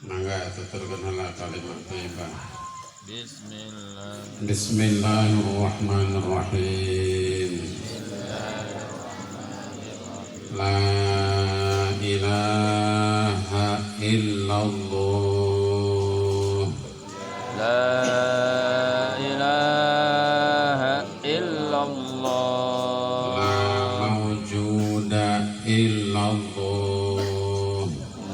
Mangga tuturkeunlah kalimat thayyibah. Bismillah. Bismillahirrahmanirrahim. La ilaha illallah. La ilaha illallah. La mawjuda illallah.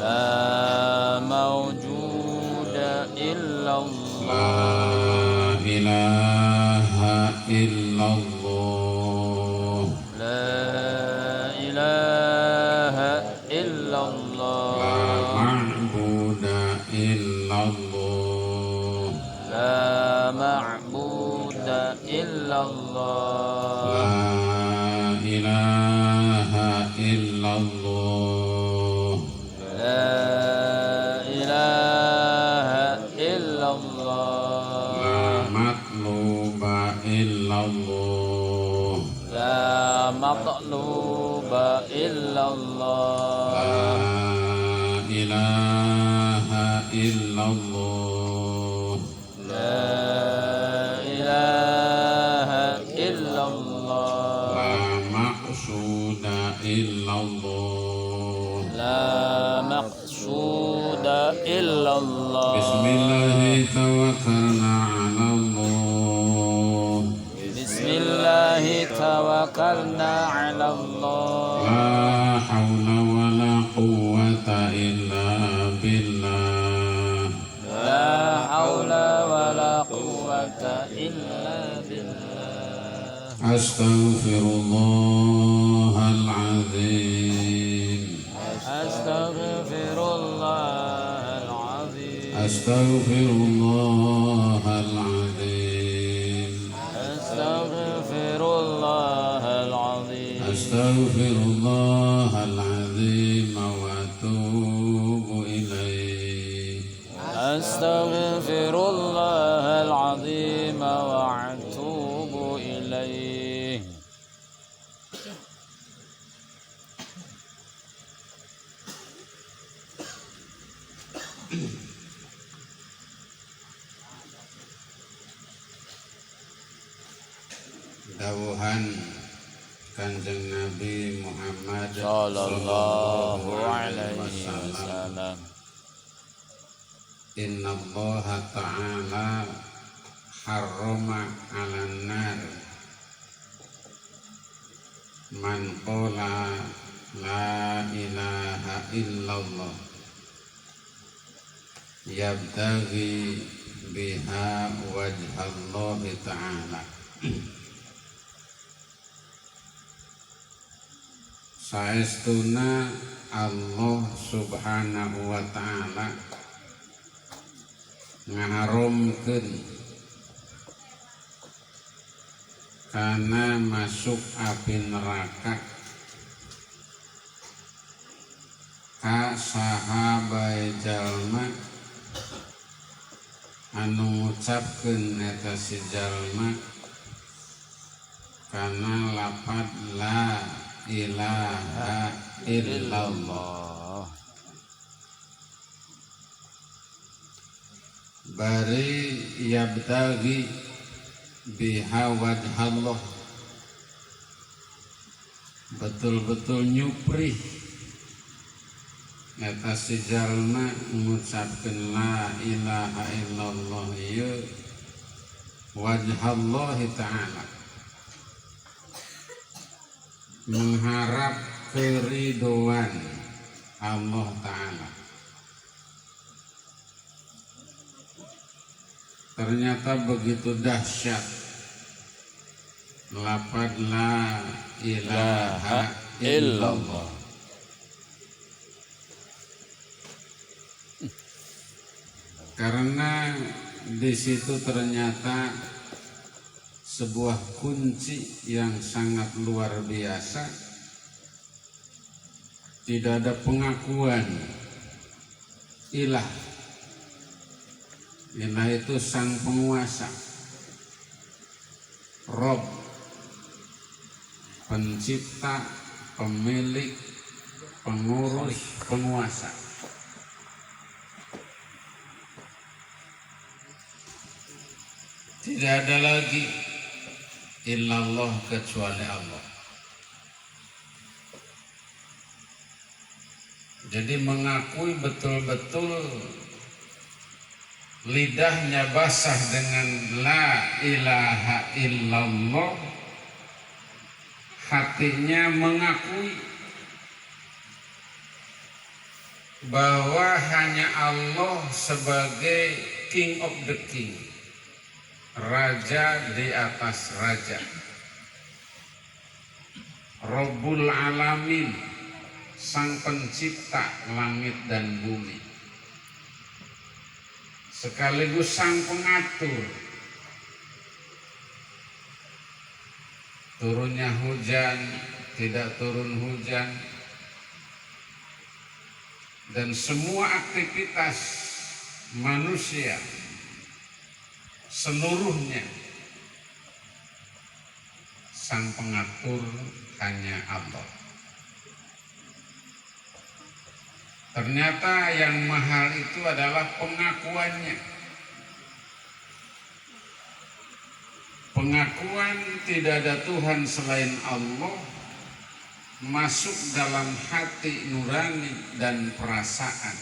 La mawjuda illallah. La ilaha illallah. La ilaha illallah. La ma'buda illallah. La ma'buda illallah. La ilaha illallah. La ilaha illallah. La matluba illallah. La matluba illallah. La ilaha illallah. La ilaha illallah. La maqsuda illallah. La maqsuda illallah. Bismillahi tawakkalna ala Allah. Bismillahi tawakkalna ala Allah. La hawla wa la quwwata illa billah. La hawla wa la quwwata illa billah. Astaghfirullahal azim. Astaghfirullahal azim. Astaghfirullahal azim. Astaghfirullahal azim. Astaghfirullahal azim wa atubu ilaih. Astaghfirullahal azim wa atubu ilaih. Dawuhan Kanjeng Nabi Muhammad Sallallahu alaihi wasallam. wasallam. Inna Allah ta'ala harrama 'alan nar man qala la ilaha illallah yabtaghi biha wajhallahi ta'ala. Saestuna Allah subhanahu wa ta'ala ngaharomkeun kana masuk api neraka ka sahabai jalma anu ngucapkeun eta si jalma kana lapad la ilaha illallah. Bari yabtaghi biha wajhallah, betul-betul nyuprih eta si jalma ngucapkeun la ilaha illallah ieu wajhallahi ta'ala, mengharap keriduan Allah ta'ala. Ternyata begitu dahsyat lafaz la ilaha illallah. Karena di situ ternyata sebuah kunci yang sangat luar biasa. Tidak ada pengakuan ilah. Ilah itu sang penguasa, Rob, pencipta, pemilik pengurus, penguasa. Tidak ada lagi illallah kecuali Allah. Jadi mengakui betul-betul lidahnya basah dengan la ilaha illallah, hatinya mengakui bahwa hanya Allah sebagai King of the King, raja di atas raja, Rabbul Alamin, sang pencipta langit dan bumi, sekaligus sang pengatur turunnya hujan, tidak turun hujan, dan semua aktivitas manusia seluruhnya. Sang pengatur hanya Allah. Ternyata yang mahal itu adalah pengakuannya. Pengakuan tidak ada Tuhan selain Allah masuk dalam hati nurani dan perasaan,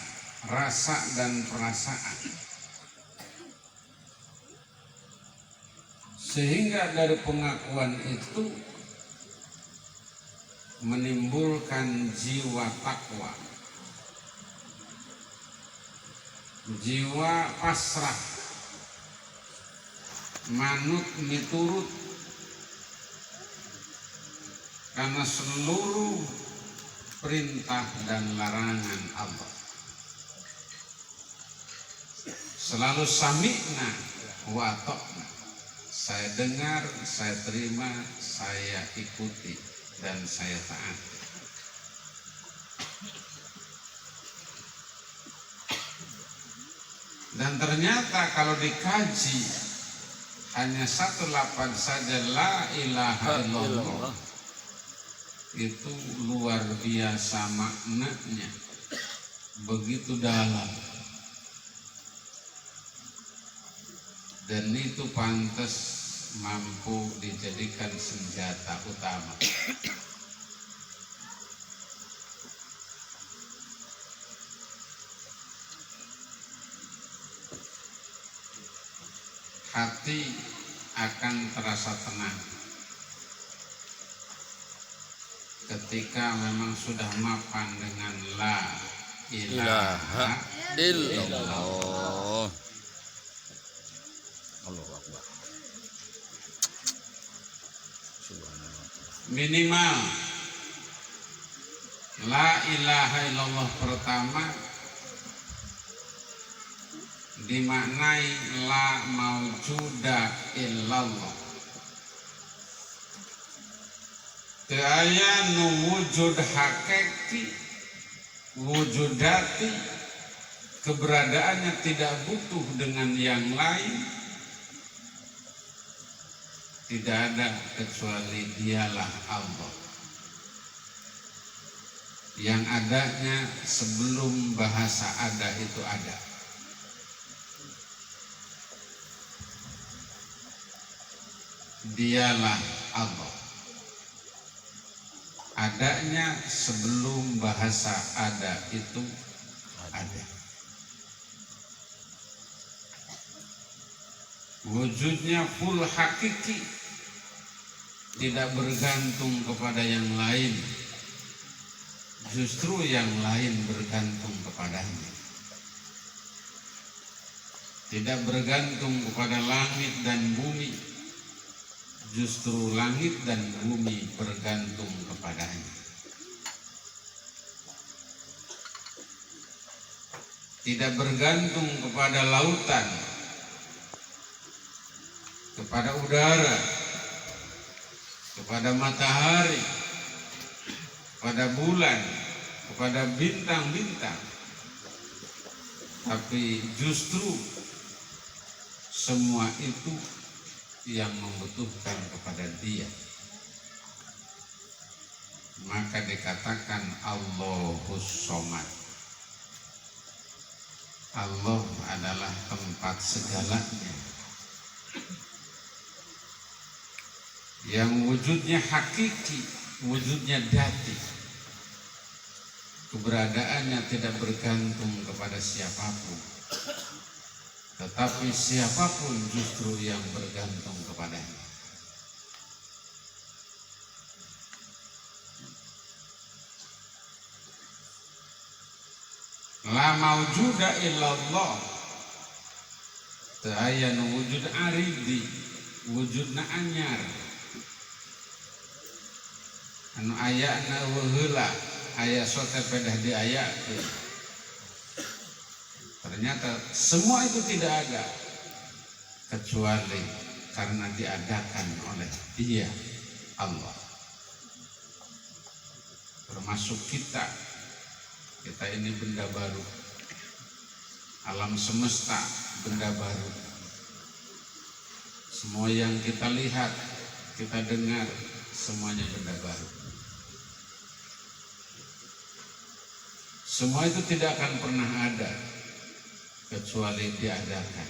rasa dan perasaan. Sehingga dari pengakuan itu menimbulkan jiwa takwa, jiwa pasrah, manut miturut karena seluruh perintah dan larangan Allah. Selalu sami'na wa ta'na, saya dengar, saya terima, saya ikuti, dan saya taat. Dan ternyata kalau dikaji hanya satu lafaz saja, la ilaha illallah, itu luar biasa maknanya, begitu dalam, dan itu pantas mampu dijadikan senjata utama. Hati akan terasa tenang ketika memang sudah mapan dengan la ilaha illallah. Minimal la ilaha illallah pertama dimaknai la maujuda illallah, teu aya nu wujud hakiki, wujudati, keberadaannya tidak butuh dengan yang lain, tidak ada kecuali dialah Allah yang adanya sebelum bahasa ada itu ada. Dialah Allah, adanya sebelum bahasa ada itu ada. Wujudnya full hakiki, tidak bergantung kepada yang lain, justru yang lain bergantung kepadanya. Tidak bergantung kepada langit dan bumi, justru langit dan bumi bergantung kepadanya. Tidak bergantung kepada lautan, kepada udara, kepada matahari, kepada bulan, kepada bintang-bintang, tapi justru semua itu yang membutuhkan kepada Dia. maka dikatakan Allahus Somad. Allah adalah tempat segalanya, yang wujudnya hakiki, wujudnya dzati. Keberadaannya tidak bergantung kepada siapapun, tetapi siapapun justru yang bergantung kepadanya. La maujuda illallah, teu aya nu wujud aridi, wujudna anyar, anu ayana heula, aya sote pedah diayakeun. Ternyata semua itu tidak ada kecuali karena diadakan oleh Dia, Allah. Termasuk kita ini benda baru, alam semesta benda baru. Semua yang kita lihat, kita dengar, semuanya benda baru. Semua itu tidak akan pernah ada kecuali diadakan,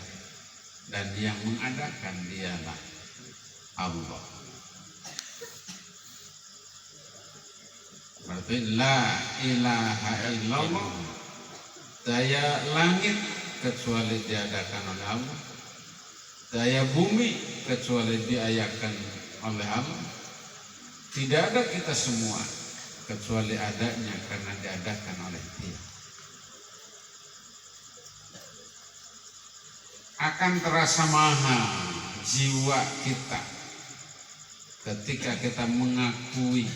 dan yang mengadakan Dialah Allah. Berarti la ilaha illallah, daya langit kecuali diadakan oleh Allah, daya bumi kecuali diayakan oleh Allah. Tidak ada kita semua kecuali adanya karena diadakan oleh Dia. Akan terasa mahal jiwa kita ketika kita mengakui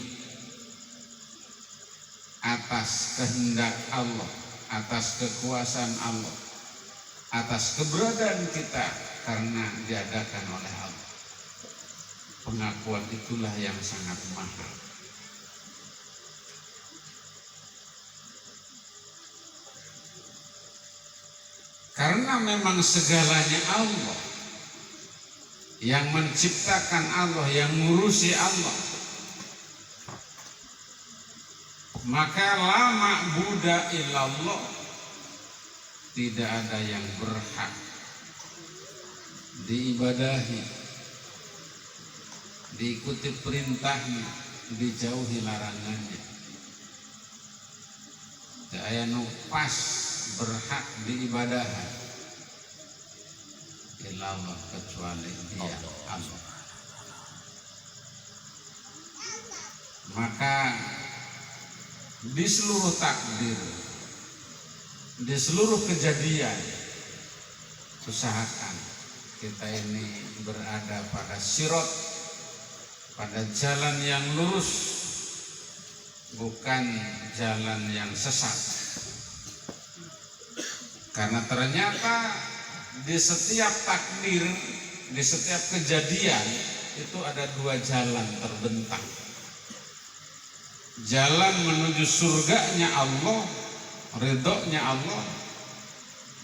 atas kehendak Allah, atas kekuasaan Allah, atas keberadaan kita karena diadakan oleh Allah. Pengakuan itulah yang sangat mahal. Karena memang segalanya Allah, yang menciptakan Allah, yang ngurusi Allah, maka la ma'buda illallah, tidak ada yang berhak diibadahi, diikuti perintahnya, dijauhi larangannya. Tidak ada nu pas berhak diibadahi illallah kecuali Dia, Allah. Maka di seluruh takdir, di seluruh kejadian, usahakan kita ini berada pada sirat, pada jalan yang lurus, bukan jalan yang sesat. Karena ternyata di setiap takdir, di setiap kejadian itu ada dua jalan terbentang. Jalan menuju surganya Allah, ridhonya Allah,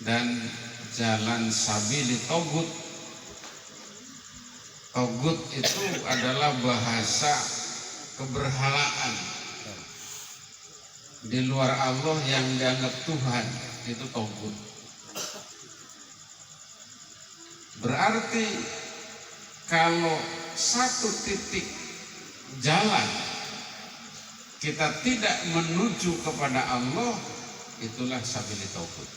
dan jalan sabili togut. Togut itu adalah bahasa keberhalaan. Di luar Allah yang dianggap Tuhan, itu togut. Berarti kalau satu titik jalan kita tidak menuju kepada Allah, itulah sabili togut.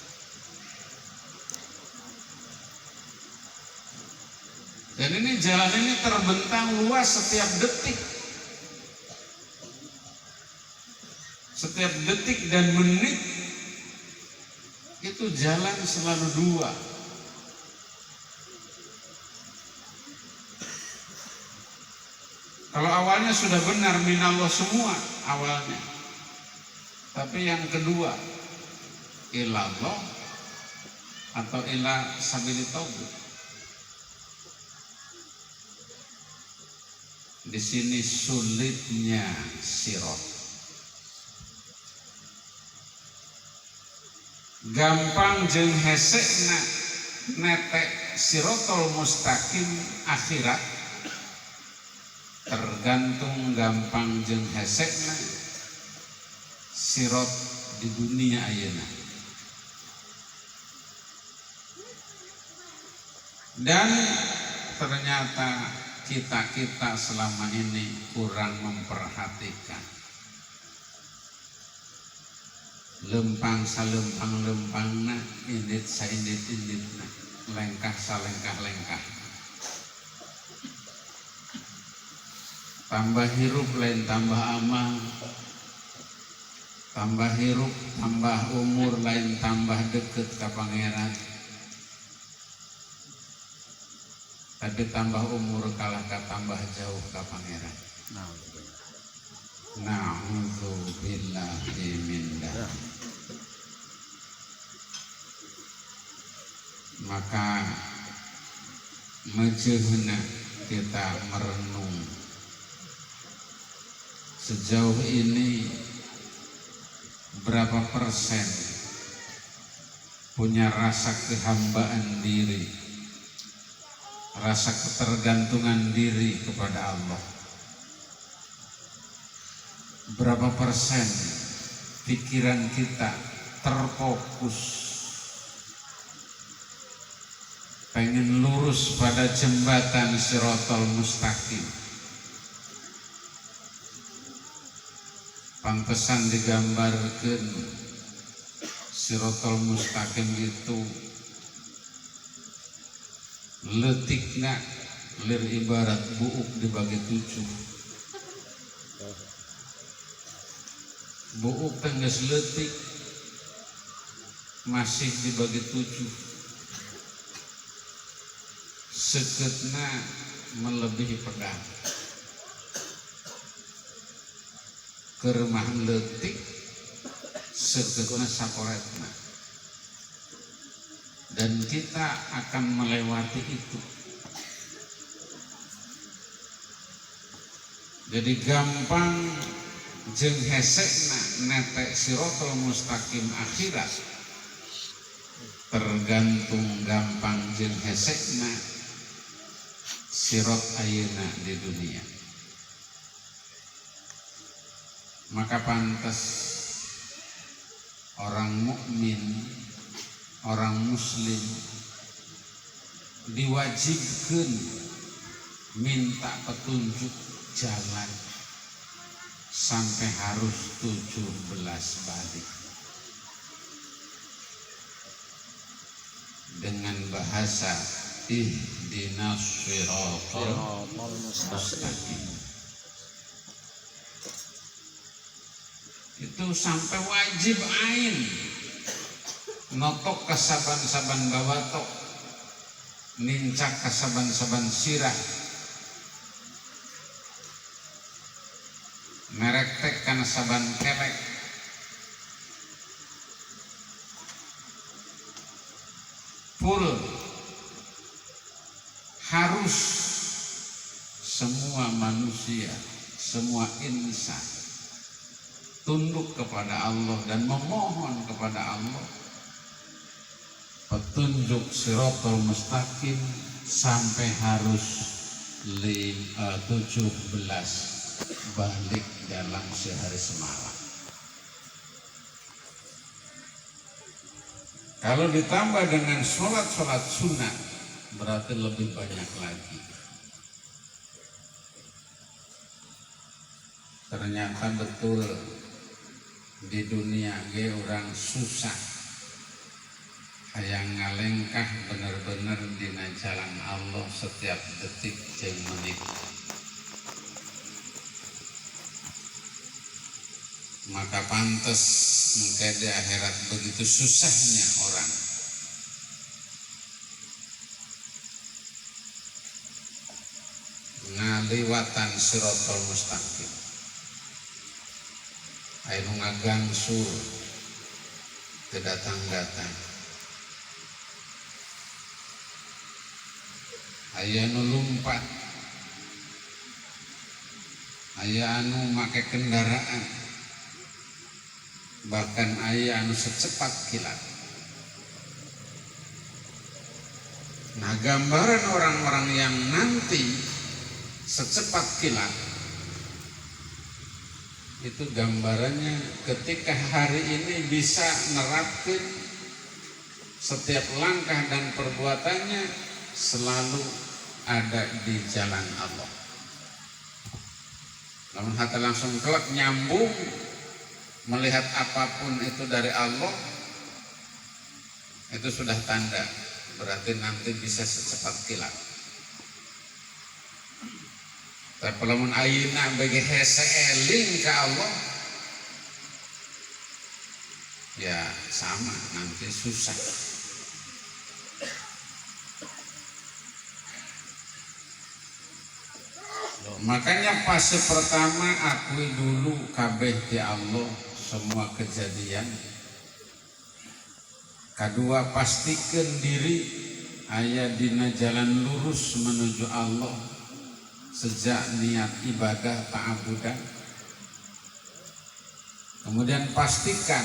Dan ini jalan ini terbentang luas setiap detik. Setiap detik dan menit itu jalan selalu dua. Kalau awalnya sudah benar minallah semua awalnya, tapi yang kedua ilallah atau ila sabili togut. Di sini sulitnya sirat. Gampang jeung hesekna netek sirotol mustaqim akhirat tergantung gampang jeung hesekna sirot di dunia ayeuna. Dan ternyata kita selama ini kurang memperhatikan lempang salempang-lempangna, indit saindit-inditna, lengkah salengkah-lengkah. Tambah hirup lain tambah amal, tambah hirup tambah umur lain tambah deket ka pangeran. Tapi tambah umur kalah ka tambah jauh ka pangeran. Na'udzubillahi min dzalik. Maka mejehna kita merenung sejauh ini berapa persen punya rasa kehambaan diri, rasa ketergantungan diri kepada Allah. Berapa persen pikiran kita terfokus pengen lurus pada jembatan Shiratal Mustaqim. Pantesan digambarkan Shiratal Mustaqim itu letikna lir ibarat buuk dibagi 7. Buuk tengges letik masih dibagi 7. Seketna melebihi pedang. Keremah letik seketna sakoretna. Dan kita akan melewati itu. Jadi gampang jeung hesekna netek Shiratal Mustaqim akhirat. Tergantung gampang jeung hesekna sirat ayeuna di dunia. Maka pantas orang mukmin, orang muslim diwajibkan minta petunjuk jalan sampai harus 17 balik dengan bahasa ihdinas shiratal mustaqim. Itu sampai wajib ain notok kasaban-saban bawatok, nincak kasaban-saban sirah, merek tek kana saban kelek, full harus semua manusia, semua insan tunduk kepada Allah dan memohon kepada Allah petunjuk Shiratal Mustaqim sampai harus 17 balik dalam sehari semalam. Kalau ditambah dengan sholat-sholat sunat berarti lebih banyak lagi. Ternyata betul di dunia ge orang susah hayang ngalengkah bener-bener dina jalan Allah setiap detik jeung menit. Maka pantas mungkin di akhirat begitu susahnya orang ngaliwatan Shiratal Mustaqim. Ayo ngagangsur kedatang-datang. Aya nu lumpat, aya anu make kendaraan, bahkan aya anu secepat kilat. Nah, gambaran orang-orang yang nanti secepat kilat itu gambarannya ketika hari ini bisa nerapkan setiap langkah dan perbuatannya selalu ada di jalan Allah. Namun hati langsung kelak nyambung melihat apapun itu dari Allah, itu sudah tanda berarti nanti bisa secepat kilat. Tapi lamun ayeuna bagi hese eling ka Allah, ya sama nanti susah. Makanya fase pertama akui dulu kabeh di Allah semua kejadian. Kedua, pastikan diri aya dina jalan lurus menuju Allah sejak niat ibadah ta'abudan. Kemudian pastikan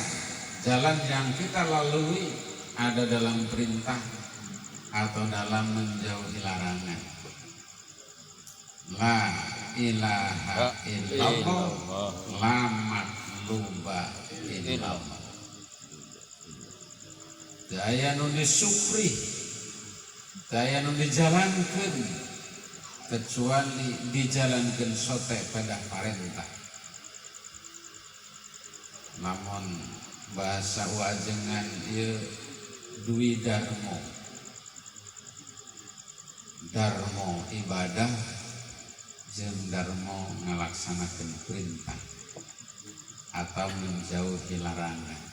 jalan yang kita lalui ada dalam perintah atau dalam menjauhi larangan. La ilaha illallah, la makhluba illallah. Daya nu disupri, daya nu dijalankan, kecuali dijalankan sote pada perintah. Namun bahasa wajengan ieu dwi darmo, darmo ibadah jeung darmo ngalaksanakeun perintah atau menjauhi larangan.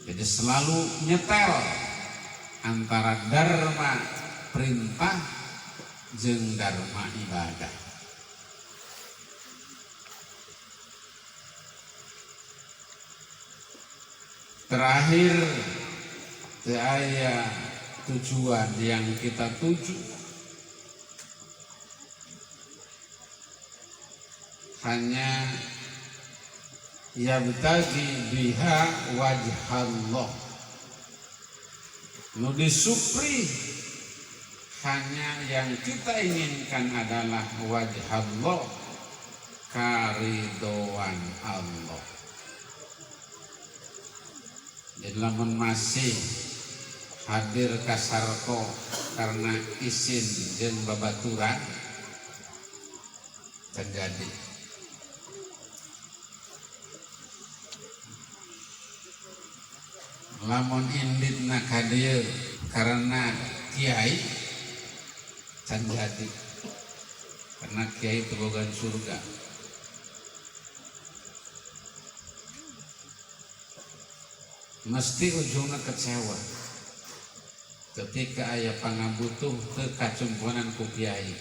Jadi selalu nyetel antara dharma perintah jeung dharma ibadah. Terakhir, teu aya tujuan yang kita tuju, hanya yabtagi biha wajhallah. Nu disupri hanya yang kita inginkan adalah wajhallah, karidoan Allah. Jadi lamun masih hadir kasarko karena isin jeung babaturan terjadi. Lamun inditna ka dieu karena kiai can jadi, karena kiai teu bogan surga. Mesti ujungna kecewa ketika aya pangabutuh teu kacumpunan ku kiai,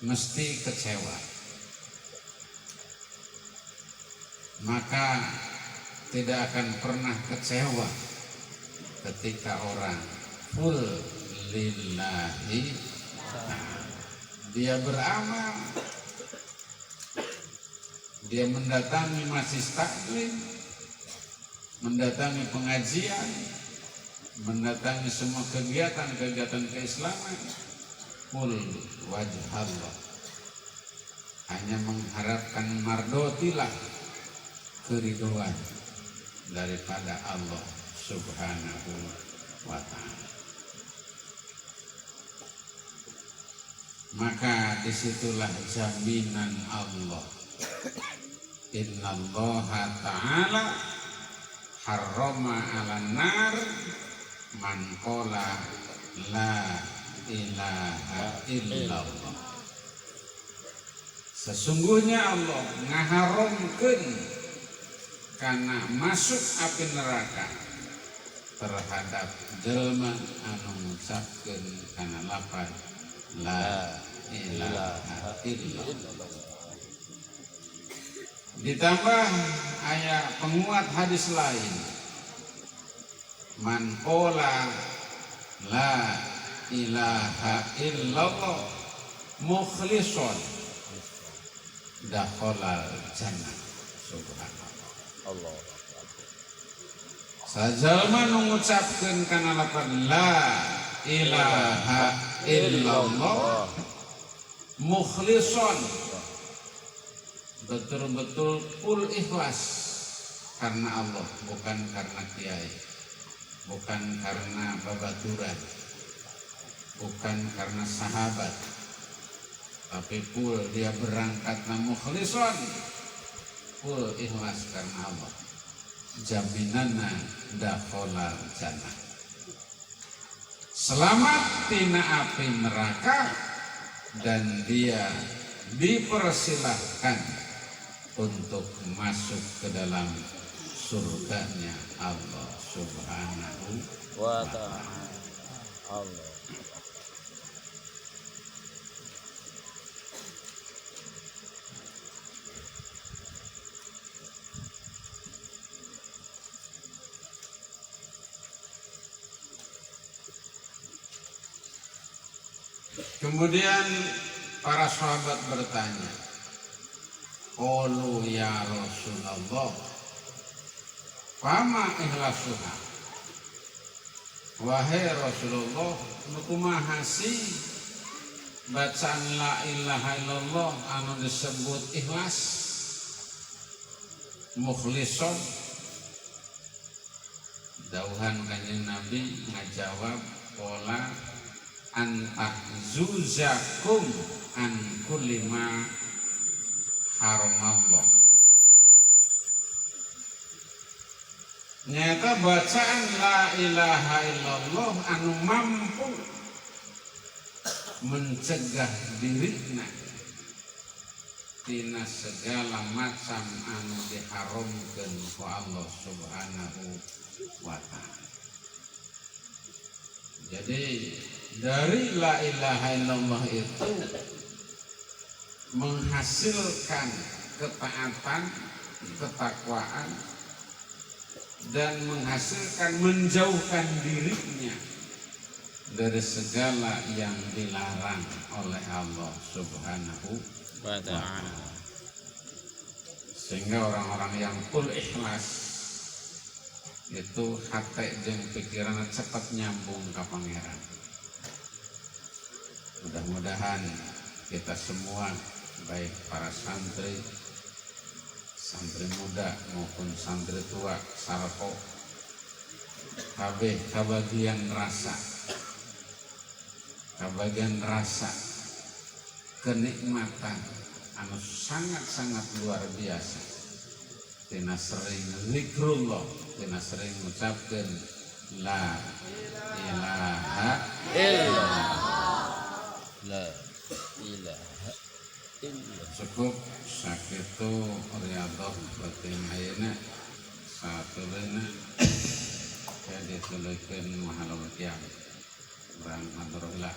mesti kecewa. Maka tidak akan pernah kecewa ketika orang full lillahi ta'ala. Dia beramal, dia mendatangi majelis taklim, mendatangi pengajian, mendatangi semua kegiatan-kegiatan keislaman, full wajh Allah, hanya mengharapkan mardotilah, keriduan daripada Allah Subhanahu wa ta'ala. Maka disitulah jaminan Allah. Innallaha ta'ala harrama 'alan nar man qala la ilaha illallah. Sesungguhnya Allah ngaharamkeun karena masuk api neraka terhadap jelma anu ngucapkeun kana lafaz la ilaha illallah. Ditambah ayat penguat hadis lain, man qala la ilaha illallah mukhlishon dakhalal jannah. Subhanallah. Allah. Sajalma nu ngucapkeun kana lafaz la ilaha illallah mukhlishon betul-betul full ikhlas karena Allah, bukan karena kiai, bukan karena babaturan, bukan karena sahabat, tapi full dia berangkat mukhlisan, full ikhlas karena Allah. Jaminanna dakhalal jannah, selamat tina api neraka, dan dia dipersilahkan untuk masuk ke dalam surganya Allah Subhanahu wa ta'ala. Allah. Kemudian para sahabat bertanya, qalu ya Rasulullah, fama ikhlasuha? Wahai Rasulullah, kumaha sih bacaan la ilaha illallah anu disebut ikhlas, mukhlison? Dauhan kanjeng Nabi ngajawab, qala antah zuzakum an kulli ma haramallah. Nyata bacaan la ilaha illallah anu mampu mencegah dirina tina segala macam anu diharamkeun ku Allah Subhanahu wa ta'ala. Jadi dari la ilaha illallah itu menghasilkan ketaatan, ketakwaan, dan menghasilkan menjauhkan dirinya dari segala yang dilarang oleh Allah Subhanahu wa ta'ala. Sehingga orang-orang yang full ikhlas itu hati jeung pikirannya cepat nyambung ke Pangeran. Mudah-mudahan kita semua, baik para santri, santri muda maupun santri tua, sarpo, kabeh kabagian rasa kenikmatan anu sangat-sangat luar biasa tina sering zikrullah, tina sering ngucapkeun la ilaha illallah. La ilaha illallah. Cukup sakitu riyadhah batin ayeuna sateuleuna ya dituleukeun mahalul qiyam. Urang matur heula.